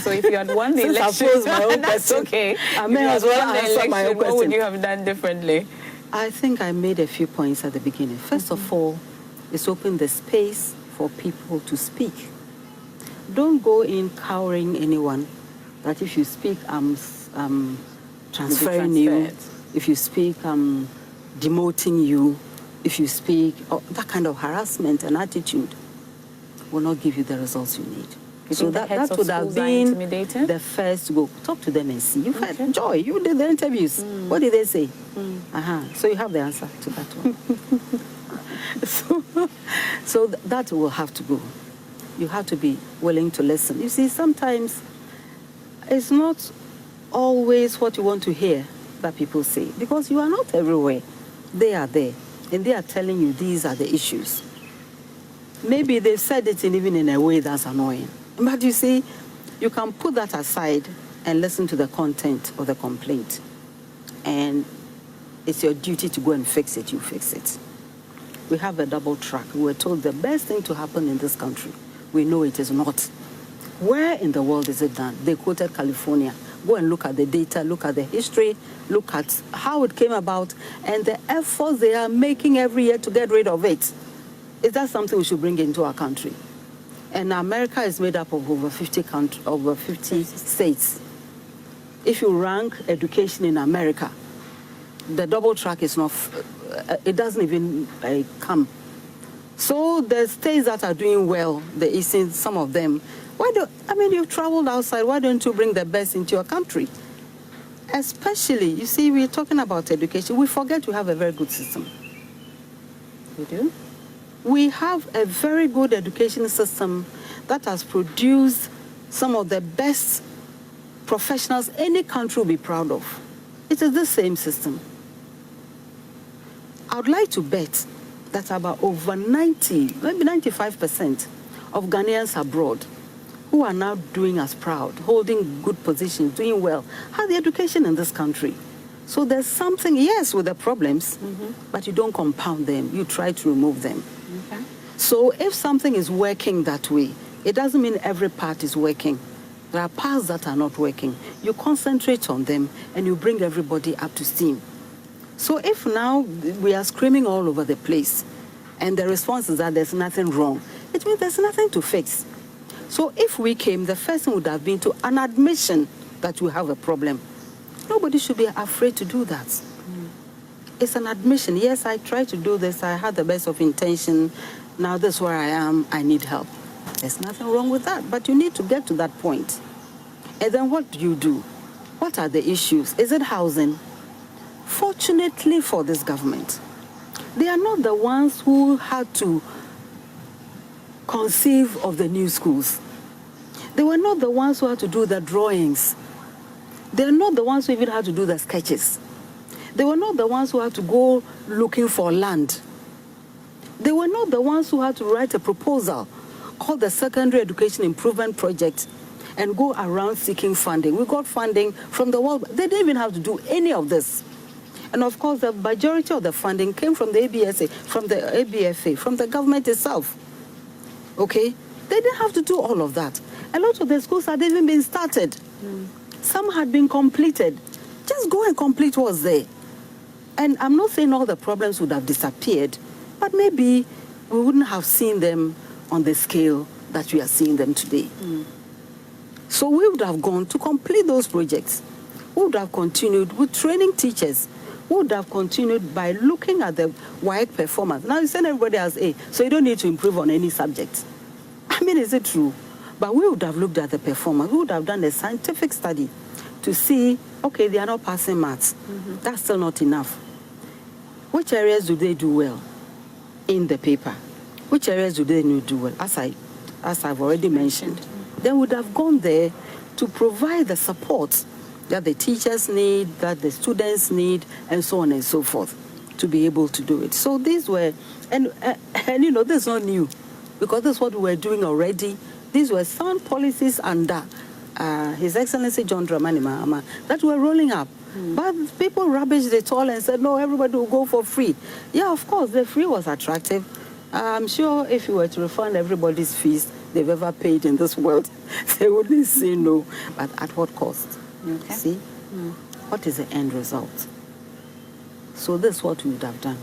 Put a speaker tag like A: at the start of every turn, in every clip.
A: So if you had won the election, that's okay.
B: I may as well answer my own question.
A: What would you have done differently?
B: I think I made a few points at the beginning. First of all, it's open the space for people to speak. Don't go in cowering anyone. That if you speak, I'm transferring you. If you speak, I'm demoting you. If you speak, that kind of harassment and attitude will not give you the results you need.
A: So that would have been
B: the first to go. Talk to them and see. You've had Joy, you did the interviews. What did they say? So you have the answer to that one. so that will have to go. You have to be willing to listen. You see, sometimes it's not always what you want to hear that people say, because you are not everywhere. They are there, and they are telling you these are the issues. Maybe they said it even in a way that's annoying. But you see, you can put that aside and listen to the content of the complaint. And it's your duty to go and fix it, you fix it. We have a double track. We were told the best thing to happen in this country. We know it is not. Where in the world is it done? They quoted California. Go and look at the data, look at the history, look at how it came about, and the efforts they are making every year to get rid of it. Is that something we should bring into our country? And America is made up of over 50 states. If you rank education in America, the double track is not, it doesn't even come. So the states that are doing well, the Eastern, some of them, you've traveled outside, why don't you bring the best into your country? Especially, you see, we're talking about education. We forget we have a very good system. We do? We have a very good education system that has produced some of the best professionals any country will be proud of. It is the same system. I would like to bet that about over 90, maybe 95% of Ghanaians abroad who are now doing us proud, holding good positions, doing well, have the education in this country. So there's something, yes, with the problems, but you don't compound them. You try to remove them. Okay. So if something is working that way, it doesn't mean every part is working. There are parts that are not working. You concentrate on them and you bring everybody up to steam. So if now we are screaming all over the place and the response is that there's nothing wrong, it means there's nothing to fix. So if we came, the first thing would have been to an admission that we have a problem. Nobody should be afraid to do that. It's an admission. Yes, I tried to do this. I had the best of intention. Now this is where I am. I need help. There's nothing wrong with that. But you need to get to that point. And then what do you do? What are the issues? Is it housing? Fortunately for this government, they are not the ones who had to conceive of the new schools. They were not the ones who had to do the drawings. They are not the ones who even had to do the sketches. They were not the ones who had to go looking for land. They were not the ones who had to write a proposal called the Secondary Education Improvement Project and go around seeking funding. We got funding from the world. They didn't even have to do any of this. And of course, the majority of the funding came from the ABSA, from the ABFA, from the government itself. Okay? They didn't have to do all of that. A lot of the schools had even been started. Some had been completed. Just go and complete what's there. And I'm not saying all the problems would have disappeared, but maybe we wouldn't have seen them on the scale that we are seeing them today. So we would have gone to complete those projects. We would have continued with training teachers. We would have continued by looking at the WAEC performance. Now you send everybody as A, so you don't need to improve on any subject. I mean, is it true? But we would have looked at the performance. We would have done a scientific study to see, okay, they are not passing maths. That's still not enough. Which areas do they do well in the paper? Which areas do they not do well? As I've already mentioned. Then we would have gone there to provide the support that the teachers need, that the students need, and so on and so forth, to be able to do it. So these were, and you know, this is not new, because this is what we were doing already. These were sound policies under His Excellency John Dramani Mahama that were rolling up. But people rubbished it all and said, no, everybody will go for free. Yeah, of course, the free was attractive. I'm sure if you were to refund everybody's fees, they've ever paid in this world, they wouldn't say no. But at what cost?
A: Okay.
B: See? What is the end result? So this is what we would have done.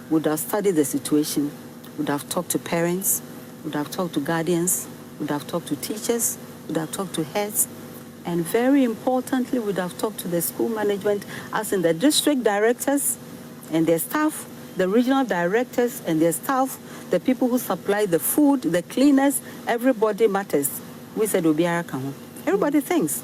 B: We would have studied the situation, would have talked to parents, would have talked to guardians, would have talked to teachers, would have talked to heads, and very importantly, would have talked to the school management, as in the district directors and their staff, the regional directors and their staff, the people who supply the food, the cleaners, everybody matters. We said, everybody thinks.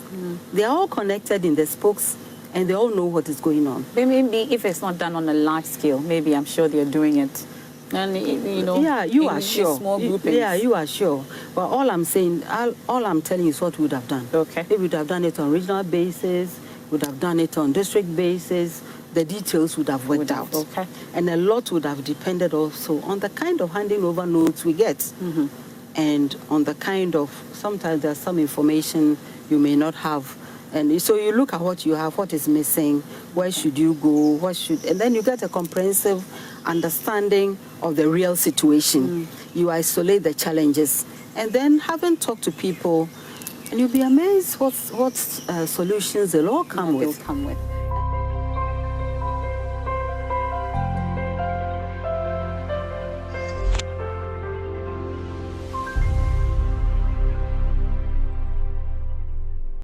B: They are all connected in the spokes, and they all know what is going on.
A: Maybe if it's not done on a large scale, maybe I'm sure they're doing it. And, you know,
B: yeah, you are sure.
A: Small groupings.
B: Yeah, you are sure. But all I'm saying, all I'm telling you is what we would have done.
A: Okay.
B: We would have done it on regional basis, would have done it on district basis, the details would have worked out.
A: Okay.
B: And a lot would have depended also on the kind of handing over notes we get. And on the kind of, sometimes there's some information you may not have. And so you look at what you have, what is missing, where should you go, and then you get a comprehensive understanding of the real situation. You isolate the challenges, and then having talked to people, and you'll be amazed what solutions they'll all come with.